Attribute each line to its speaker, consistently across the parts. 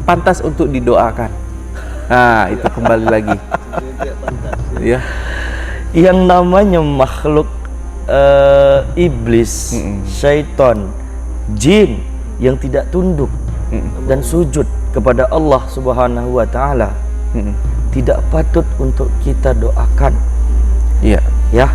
Speaker 1: pantas untuk didoakan. Nah, itu kembali lagi. Ya.
Speaker 2: Yang namanya makhluk iblis, syaitan, jin yang tidak tunduk dan sujud kepada Allah Subhanahu wa taala tidak patut untuk kita doakan.
Speaker 1: Iya.
Speaker 2: Ya,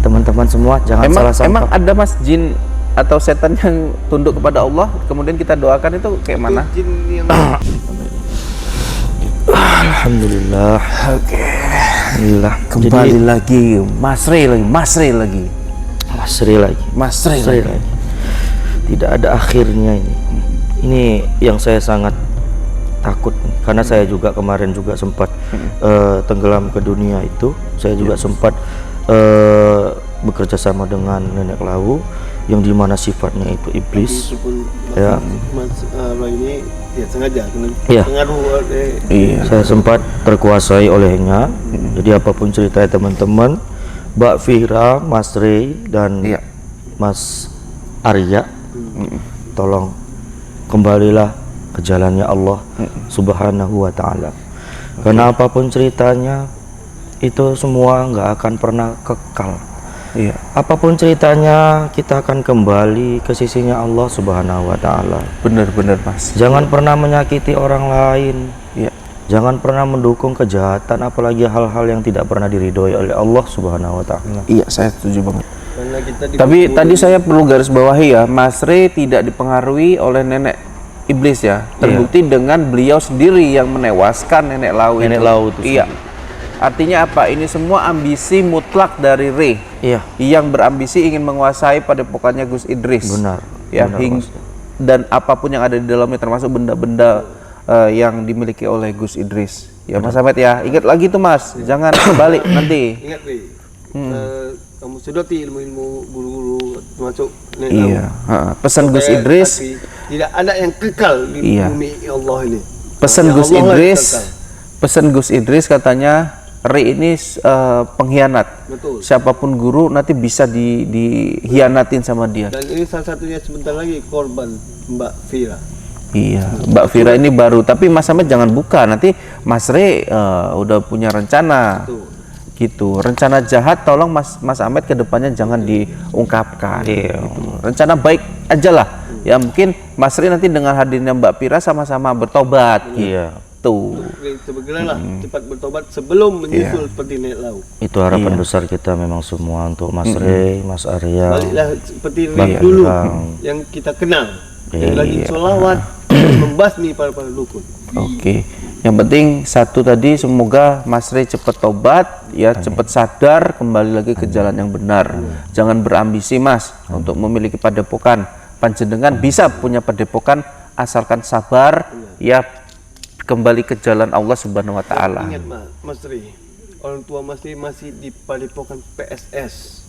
Speaker 2: teman-teman semua jangan salah sangka.
Speaker 1: Emang ada Mas jin atau setan yang tunduk kepada Allah kemudian kita doakan itu kayak mana?
Speaker 3: Jin yang
Speaker 2: Alhamdulillah.
Speaker 1: Oke.
Speaker 2: Alhamdulillah.
Speaker 1: Kembali lagi Mas Rey lagi.
Speaker 2: Tidak ada akhirnya ini. Ini yang saya sangat takut karena saya juga kemarin juga sempat tenggelam ke dunia itu. Saya juga sempat bekerja sama dengan nenek Lawu yang dimana sifatnya itu iblis. Ya.
Speaker 3: Mas ini ya sengaja
Speaker 2: Ya.
Speaker 3: pengaruh
Speaker 2: Saya sempat terkuasai olehnya. Jadi apapun ceritanya teman-teman, Mbak Fira, Mas Rey dan Mas Arya, tolong kembalilah ke jalannya Allah Subhanahu wa taala. Karena apapun ceritanya itu semua nggak akan pernah kekal.
Speaker 1: Iya.
Speaker 2: Apapun ceritanya kita akan kembali ke sisinya Allah Subhanahu wa taala.
Speaker 1: Bener Mas.
Speaker 2: Jangan pernah menyakiti orang lain.
Speaker 1: Iya.
Speaker 2: Jangan pernah mendukung kejahatan, apalagi hal-hal yang tidak pernah diridhoi oleh Allah Subhanahu wa taala.
Speaker 1: Iya, saya setuju banget.
Speaker 3: karena kita
Speaker 1: Tapi tadi saya perlu garis bawahi ya, Mas Rey tidak dipengaruhi oleh nenek iblis ya. Terbukti dengan beliau sendiri yang menewaskan nenek Lau itu.
Speaker 2: Nenek Lau itu
Speaker 1: Iya. Artinya apa? Ini semua ambisi mutlak dari Rey.
Speaker 2: Iya.
Speaker 1: Yang berambisi ingin menguasai padepokannya Gus Idris.
Speaker 2: Benar.
Speaker 1: Ya,
Speaker 2: Benar, Mas.
Speaker 1: dan apapun yang ada di dalamnya termasuk benda-benda yang dimiliki oleh Gus Idris. Ya, Mas Ahmed ya. Ingat lagi tuh Mas, jangan balik nanti.
Speaker 3: ingat Wi, kamu sedoti ilmu-ilmu guru-guru termasuk
Speaker 1: Iya. Pesan Gus
Speaker 3: Supaya
Speaker 1: Idris.
Speaker 3: tapi tidak ada yang kekal di
Speaker 1: Iya.
Speaker 3: bumi Allah ini.
Speaker 1: Pesan
Speaker 3: Hanya
Speaker 1: Gus
Speaker 3: Allah yang
Speaker 1: Idris.
Speaker 3: kekal.
Speaker 1: Pesan Gus Idris katanya Rey ini pengkhianat.
Speaker 3: Betul.
Speaker 1: Siapapun guru nanti bisa dihianatin sama dia.
Speaker 3: Dan ini salah satunya sebentar lagi korban Mbak Fira.
Speaker 1: Iya, Mbak Fira ini baru, tapi Mas Ahmed jangan buka, nanti Mas Rey udah punya rencana.
Speaker 3: Betul.
Speaker 1: Gitu. Rencana jahat tolong Mas Ahmed ke depannya jangan diungkapkan. Gitu. Rencana baik aja lah. Ya mungkin Mas Rey nanti dengan hadirnya Mbak Fira sama-sama bertobat.
Speaker 2: Iya.
Speaker 1: Tuh.
Speaker 3: Segeralah cepat bertobat sebelum menyusul seperti Nek Lau.
Speaker 2: Itu harapan besar kita memang semua untuk Mas Rey, Mas Arya.
Speaker 3: Baliklah seperti
Speaker 2: Bang
Speaker 3: dulu
Speaker 2: Bang.
Speaker 3: yang kita kenal. Yang
Speaker 2: Iya.
Speaker 3: lagi sholawat membasmi para dukun.
Speaker 1: Oke. Yang penting satu tadi, semoga Mas Rey cepat tobat, ya cepat sadar kembali lagi ke jalan yang benar. Jangan berambisi Mas untuk memiliki padepokan. Panjenengan bisa punya padepokan asalkan sabar, ya kembali ke jalan Allah Subhanahu wa taala.
Speaker 3: Ingat Mas Ri, orang tua Mas Ri masih di padepokan PSS.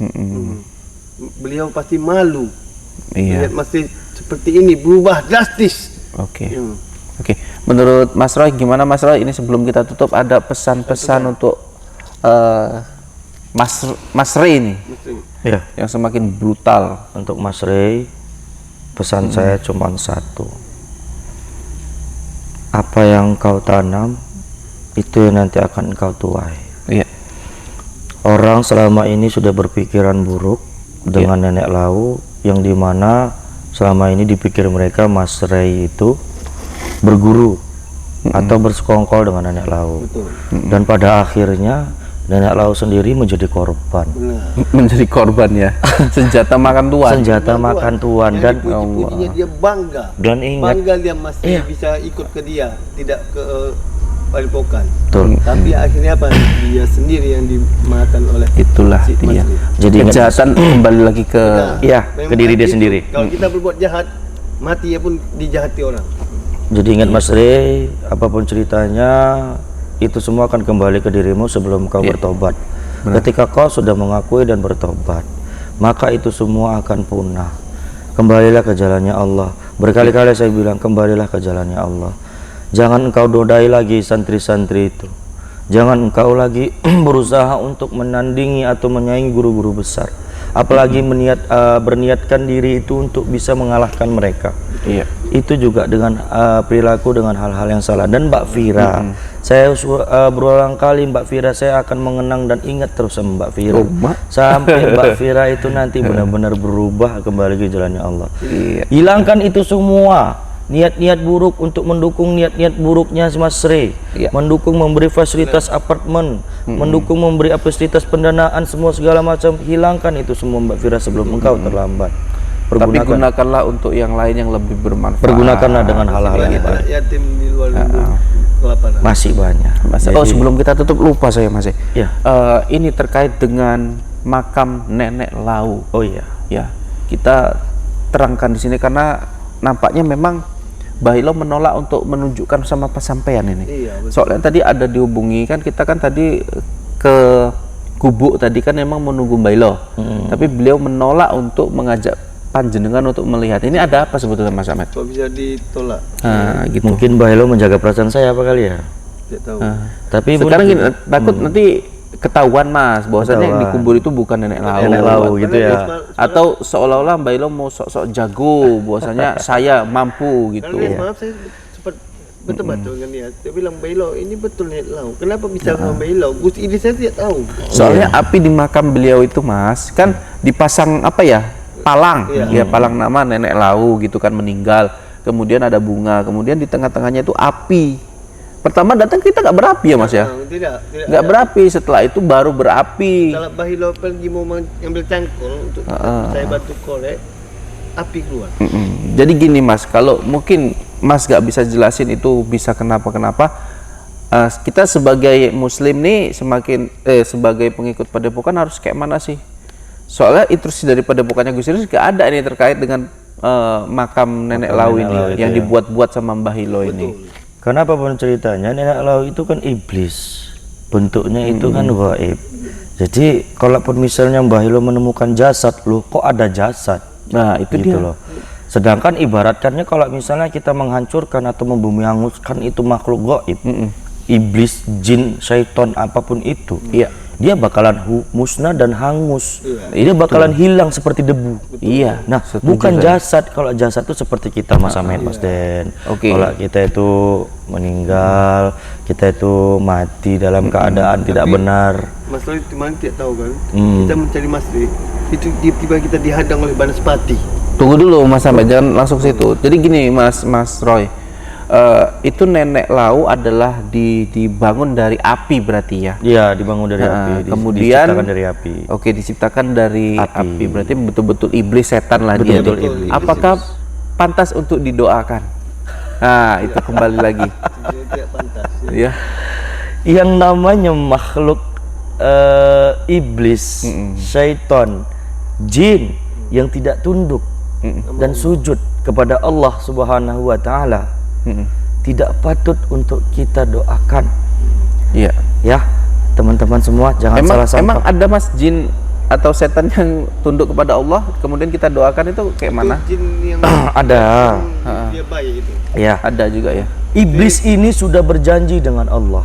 Speaker 3: Beliau pasti malu.
Speaker 1: Iya.
Speaker 3: Lihat Mas Ri seperti ini berubah drastis.
Speaker 1: Oke. Oke. Menurut Mas Roy gimana Mas Roy? Ini sebelum kita tutup ada pesan-pesan untuk Mas Rey ini
Speaker 3: Mas Ri.
Speaker 2: Ya,
Speaker 1: yang semakin brutal.
Speaker 2: untuk Mas Rey pesan saya cuma satu. Apa yang kau tanam itu yang nanti akan kau tuai.
Speaker 1: Iya.
Speaker 2: Orang selama ini sudah berpikiran buruk dengan nenek Lau, yang dimana selama ini dipikir mereka Mas Rey itu berguru atau bersekongkol dengan nenek Lau.
Speaker 3: Betul.
Speaker 2: Dan pada akhirnya nenek Lau sendiri menjadi korban.
Speaker 3: Benar.
Speaker 1: Menjadi korban ya. Senjata makan tuan.
Speaker 2: Senjata makan tuan. Dan
Speaker 3: Puji-pujinya dia bangga.
Speaker 2: Dan ingat,
Speaker 3: Bangga dia masih bisa ikut ke dia, tidak ke padepokan.
Speaker 2: betul.
Speaker 3: Tapi akhirnya apa? Dia sendiri yang dimakan oleh
Speaker 1: Itulah
Speaker 3: si
Speaker 1: dia.
Speaker 3: Mas Ri.
Speaker 2: Jadi ingat,
Speaker 1: Kejahatan kembali lagi ke
Speaker 2: ya,
Speaker 3: Memang
Speaker 2: ke diri dia
Speaker 3: gitu.
Speaker 2: sendiri.
Speaker 3: Kalau kita berbuat jahat, mati ya pun dijahati orang.
Speaker 2: Jadi ingat Mas Rey, apapun ceritanya itu semua akan kembali ke dirimu sebelum kau bertobat. Ketika kau sudah mengakui dan bertobat, maka itu semua akan punah. Kembalilah ke jalannya Allah. Berkali-kali saya bilang kembalilah ke jalannya Allah. Jangan engkau dodai lagi santri-santri itu. Jangan engkau lagi berusaha untuk menandingi atau menyaingi guru-guru besar. Apalagi berniatkan diri itu untuk bisa mengalahkan mereka.
Speaker 1: Iya.
Speaker 2: Itu juga dengan perilaku dengan hal-hal yang salah. Dan Mbak Vira, saya berulang kali Mbak Vira, saya akan mengenang dan ingat terus sama Mbak Vira sampai Mbak Vira itu nanti benar-benar berubah kembali ke jalannya Allah.
Speaker 1: Iya.
Speaker 2: Hilangkan itu semua niat-niat buruk untuk mendukung niat-niat buruknya Mas Sri, mendukung memberi fasilitas apartemen, mendukung memberi fasilitas pendanaan, semua segala macam. Hilangkan itu semua Mbak Vira sebelum engkau terlambat.
Speaker 1: Tapi gunakanlah untuk yang lain yang lebih bermanfaat.
Speaker 2: Pergunakanlah dengan hal-hal yang baik.
Speaker 3: Yatim di luar kelaparan.
Speaker 2: Masih banyak.
Speaker 1: Oh, sebelum kita tutup lupa saya Mas.
Speaker 2: Ya.
Speaker 1: Ini terkait dengan makam Nenek Lau.
Speaker 2: Oh iya.
Speaker 1: Ya, kita terangkan di sini karena nampaknya memang Bahilo menolak untuk menunjukkan sama pesampaian ini.
Speaker 3: Iya, betul.
Speaker 1: Soalnya tadi ada dihubungi kan, kita kan tadi ke gubuk tadi kan memang menunggu Bahilo, tapi beliau menolak untuk mengajak panjenengan untuk melihat. Ini ada apa sebetulnya Mas Ahmed?
Speaker 3: Kok bisa ditolak?
Speaker 1: Nah, gitu.
Speaker 2: Mungkin Bahilo menjaga perasaan saya apa kali ya?
Speaker 3: Tidak tahu.
Speaker 2: Tapi
Speaker 1: Sekarang gini, takut nanti ketahuan Mas bahwasanya yang dikubur itu bukan Nenek Lau.
Speaker 2: Nenek Lau gitu ya.
Speaker 1: Atau seolah-olah Mbak Ilo mau sok-sok jago bahwasanya saya mampu gitu.
Speaker 3: Karena maaf saya sempat berdebat dengan dia. Dia bilang Mbak Ilo ini betul Nenek Lau. Kenapa bisa sama Mbak Ilo? Gus ini saya tidak tahu.
Speaker 1: Soalnya api di makam beliau itu Mas kan dipasang apa ya? Palang. Ya palang nama Nenek Lau gitu kan meninggal. Kemudian ada bunga, kemudian di tengah-tengahnya itu api. Pertama datang kita nggak berapi ya Mas ya?
Speaker 3: Tidak
Speaker 1: Nggak berapi, setelah itu baru berapi.
Speaker 3: Kalau Bahilo pergi mau mengambil cangkul untuk saya bantu korek, api keluar.
Speaker 1: Jadi gini Mas, kalau mungkin Mas nggak bisa jelasin itu bisa kenapa-kenapa, kita sebagai Muslim nih sebagai pengikut Padepokan harus kayak mana sih? Soalnya instruksi dari Padepokannya Gus Iris nggak ada ini terkait dengan makam Nenek Lau ini yang dibuat-buat sama Mbah Hilo ini.
Speaker 2: Karena apapun ceritanya, Nenek Lau itu kan iblis, bentuknya itu kan gaib. Jadi kalaupun misalnya Mbah Hilo menemukan jasad, loh kok ada jasad?
Speaker 1: Nah itu
Speaker 2: gitu
Speaker 1: dia.
Speaker 2: Loh. Sedangkan ibaratkannya kalau misalnya kita menghancurkan atau membumi hanguskan itu makhluk gaib, iblis, jin, syaiton, apapun itu, dia bakalan musnah dan hangus. Dia bakalan hilang seperti debu.
Speaker 1: Iya.
Speaker 2: Nah, bukan jasad. Kalau jasad itu seperti kita Mas Ahmed, Mas Den. Kalau kita itu meninggal, kita itu mati dalam keadaan tidak benar.
Speaker 3: Mas Roy memang tidak tahu kan? Kita mencari Mas Roy, itu tiba-tiba kita dihadang oleh Banaspati.
Speaker 1: Tunggu dulu Mas Ahmed, jangan langsung situ. Jadi gini Mas Roy, itu Nenek Lau adalah dibangun dari api berarti ya?
Speaker 2: Iya, dibangun dari api.
Speaker 1: Kemudian
Speaker 2: diciptakan dari api.
Speaker 1: Oke, diciptakan dari api. Berarti betul-betul iblis, setan lah dia.
Speaker 2: Iblis.
Speaker 1: Apakah pantas untuk didoakan? Nah, itu kembali lagi.
Speaker 3: Tidak pantas.
Speaker 1: Ya.
Speaker 2: Yang namanya makhluk iblis, syaitan, jin yang tidak tunduk dan sujud kepada Allah Subhanahu wa taala. Tidak patut untuk kita doakan.
Speaker 1: Iya.
Speaker 2: Ya, teman-teman semua jangan salah sangka.
Speaker 1: Emang ada Mas jin atau setan yang tunduk kepada Allah kemudian kita doakan itu kayak mana?
Speaker 3: Jin yang
Speaker 2: ada.
Speaker 3: Dia baik itu.
Speaker 2: Ya,
Speaker 1: ada juga ya.
Speaker 2: Iblis ini sudah berjanji dengan Allah.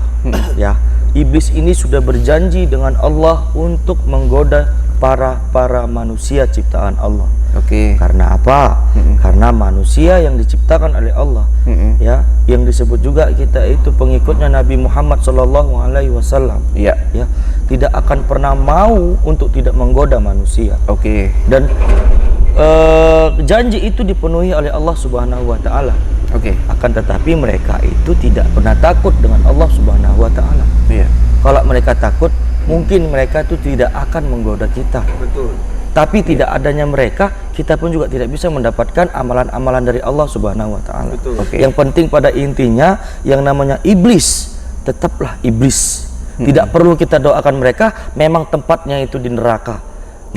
Speaker 2: Ya, iblis ini sudah berjanji dengan Allah untuk menggoda para manusia ciptaan Allah.
Speaker 1: Oke.
Speaker 2: Karena apa? Karena manusia yang diciptakan oleh Allah, ya, yang disebut juga kita itu pengikutnya Nabi Muhammad SAW,
Speaker 1: Iya.
Speaker 2: ya, tidak akan pernah mau untuk tidak menggoda manusia.
Speaker 1: Oke.
Speaker 2: Dan janji itu dipenuhi oleh Allah Subhanahu wa taala.
Speaker 1: Oke.
Speaker 2: Akan tetapi mereka itu tidak pernah takut dengan Allah Subhanahu wa taala.
Speaker 1: Iya.
Speaker 2: Kalau mereka takut, mungkin mereka itu tidak akan menggoda kita.
Speaker 3: Betul.
Speaker 2: Tapi tidak adanya mereka, kita pun juga tidak bisa mendapatkan amalan-amalan dari Allah Subhanahu wa taala.
Speaker 3: Betul.
Speaker 1: Oke.
Speaker 2: Yang penting pada intinya yang namanya iblis tetaplah iblis. Tidak perlu kita doakan mereka, memang tempatnya itu di neraka.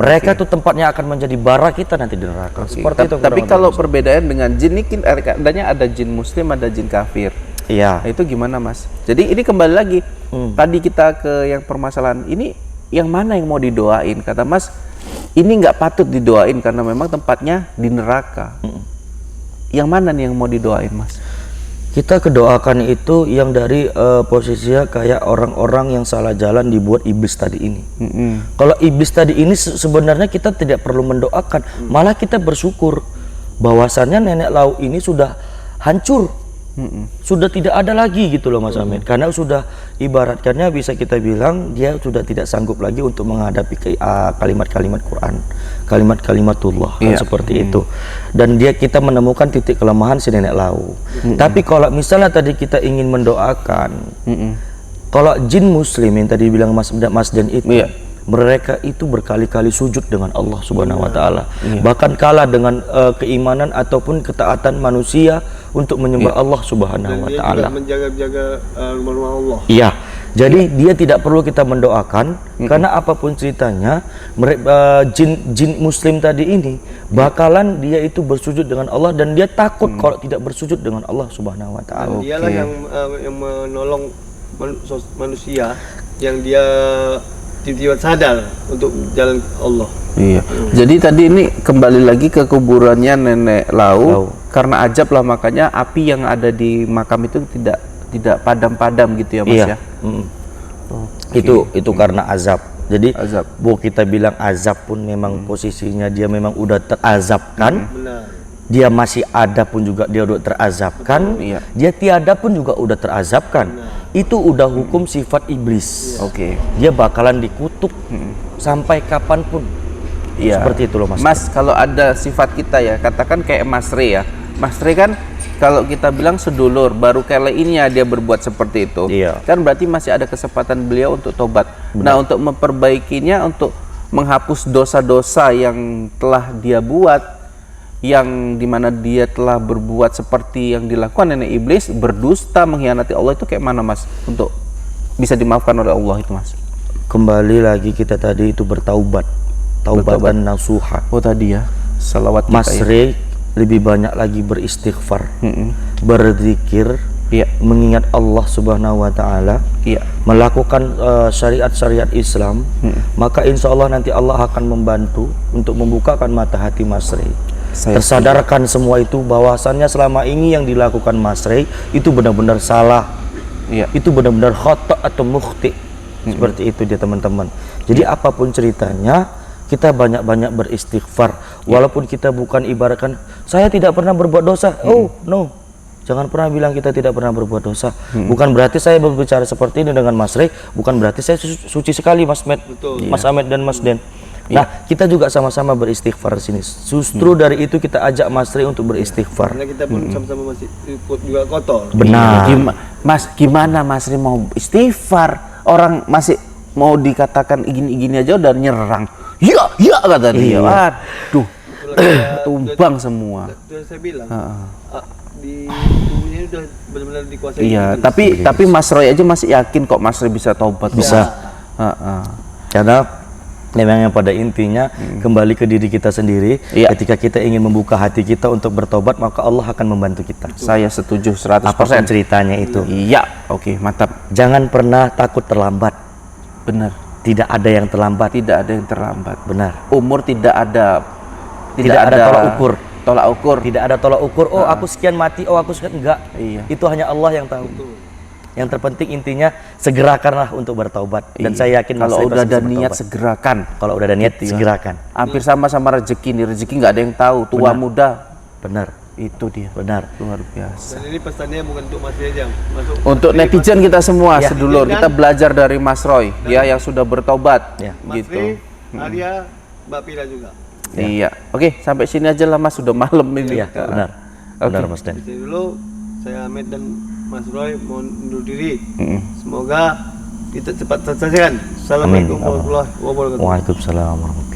Speaker 2: Mereka tuh tempatnya akan menjadi bara kita nanti di neraka. Seperti itu.
Speaker 1: Tapi kalau perbedaan dengan jin ini adanya ada jin muslim, ada jin kafir.
Speaker 2: Iya.
Speaker 1: Nah, itu gimana Mas? Jadi ini kembali lagi. Tadi kita ke yang permasalahan ini, yang mana yang mau didoain? Kata Mas, ini nggak patut didoain karena memang tempatnya di neraka. Yang mana nih yang mau didoain Mas?
Speaker 2: Kita kedoakan itu yang dari posisinya kayak orang-orang yang salah jalan dibuat iblis tadi ini. Kalau iblis tadi ini sebenarnya kita tidak perlu mendoakan, malah kita bersyukur bahwasannya nenek Lau ini sudah hancur, sudah tidak ada lagi gitu loh Mas Hamid, karena sudah ibaratkannya bisa kita bilang dia sudah tidak sanggup lagi untuk menghadapi kalimat-kalimat Quran, kalimat-kalimatullah, kan seperti itu. Dan kita menemukan titik kelemahan si nenek Lau. Tapi kalau misalnya tadi kita ingin mendoakan, kalau jin muslim yang tadi bilang Mas Den itu, mereka itu berkali-kali sujud dengan Allah Subhanahu wa taala. Bahkan kalah dengan keimanan ataupun ketaatan manusia untuk menyembah Allah Subhanahu wa taala.
Speaker 3: Dan dia juga menjaga rumah Allah.
Speaker 2: Iya. Jadi dia tidak perlu kita mendoakan karena apapun ceritanya, jin muslim tadi ini bakalan dia itu bersujud dengan Allah dan dia takut kalau tidak bersujud dengan Allah Subhanahu wa taala.
Speaker 3: Dan dialah yang menolong manusia yang dia tiba-tiba sadar untuk jalan Allah.
Speaker 1: Iya. Jadi tadi ini kembali lagi ke kuburannya nenek Lau. Karena ajab lah, makanya api yang ada di makam itu tidak padam-padam gitu ya Mas ya.
Speaker 2: Itu karena azab. Jadi
Speaker 1: Azab.
Speaker 2: kita bilang azab pun memang posisinya dia memang udah terazabkan.
Speaker 3: Benar.
Speaker 2: Dia masih ada pun juga dia udah terazabkan. Dia tiada pun juga udah terazabkan. Itu udah hukum sifat iblis. Dia bakalan dikutuk sampai kapanpun. Seperti itu loh Mas.
Speaker 1: Mas, kalau ada sifat kita ya, katakan kayak Mas Re ya. Mas Re kan kalau kita bilang sedulur, baru kali ini ya dia berbuat seperti itu. Kan berarti masih ada kesempatan beliau untuk tobat. Nah, untuk memperbaikinya, untuk menghapus dosa-dosa yang telah dia buat, yang dimana dia telah berbuat seperti yang dilakukan nenek iblis, berdusta, mengkhianati Allah, itu kayak mana Mas untuk bisa dimaafkan oleh Allah itu Mas?
Speaker 2: Kembali lagi kita tadi itu bertaubat, taubatan nasuha.
Speaker 1: Tadi ya, salawat
Speaker 2: Mas Re lebih banyak lagi beristighfar, berzikir, mengingat Allah Subhanahu wa taala, melakukan syariat-syariat Islam, maka insya Allah nanti Allah akan membantu untuk membukakan mata hati Mas Re. Tersadarkan semua itu, bahwasannya selama ini yang dilakukan Mas Re itu benar-benar salah, itu benar-benar khata atau mukhti, seperti itu dia teman-teman. Jadi apapun ceritanya, kita banyak-banyak beristighfar, walaupun kita bukan ibaratkan saya tidak pernah berbuat dosa. No, jangan pernah bilang kita tidak pernah berbuat dosa. Bukan berarti saya berbicara seperti ini dengan Mas Re, bukan berarti saya suci sekali Mas Ahmed dan Mas Den. Nah, kita juga sama-sama beristighfar di sini. Justru dari itu kita ajak Mas Re untuk beristighfar.
Speaker 3: Karena kita pun sama-sama masih juga kotor.
Speaker 2: Benar.
Speaker 1: Mas, gimana Mas Re mau istighfar? Orang masih mau dikatakan gini-gini aja udah nyerang. Ya kata dia. Waduh, tumbang semua.
Speaker 3: Itu saya bilang. Di tubuhnya udah benar-benar dikuasai.
Speaker 1: Tapi Mas Roy aja masih yakin kok Mas Re bisa taubat.
Speaker 2: Bisa. Karena memangnya pada intinya kembali ke diri kita sendiri. Ketika kita ingin membuka hati kita untuk bertobat, maka Allah akan membantu kita.
Speaker 1: Saya setuju 100%.
Speaker 2: Apapun ceritanya itu.
Speaker 1: Oke, mantap.
Speaker 2: Jangan pernah takut terlambat.
Speaker 1: Benar.
Speaker 2: Tidak ada yang terlambat.
Speaker 1: Tidak ada yang terlambat.
Speaker 2: Benar.
Speaker 1: Umur tidak ada
Speaker 2: tolak ukur.
Speaker 1: Tolak ukur.
Speaker 2: Tidak ada tolak ukur. Aku sekian mati. Aku sekian enggak. Itu hanya Allah yang tahu. Yang terpenting intinya segerakanlah untuk bertaubat. Dan saya yakin
Speaker 1: kalau udah ada niat segerakan.
Speaker 2: Kalau udah ada niat segerakan.
Speaker 1: Hampir sama rezeki nih. Rezeki nggak ada yang tahu. Tua muda.
Speaker 2: Benar.
Speaker 1: Itu dia.
Speaker 2: Benar.
Speaker 1: Luar biasa.
Speaker 3: Dan ini pesannya bukan untuk Mas Re aja.
Speaker 1: Untuk netizen kita semua, sedulur, kita belajar dari Mas Roy yang sudah bertobat.
Speaker 3: Mas Re, Arya, Mbak Pira juga.
Speaker 1: Oke, sampai sini aja lah Mas, sudah malam ini.
Speaker 2: Benar. Benar Mas Den.
Speaker 3: Jadi dulu saya Ahmed dan Mas Roy mohon undur diri. Semoga kita cepat selesaikan. Assalamualaikum warahmatullahi wabarakatuh.
Speaker 2: Waalaikumsalam warahmatullahi wabarakatuh.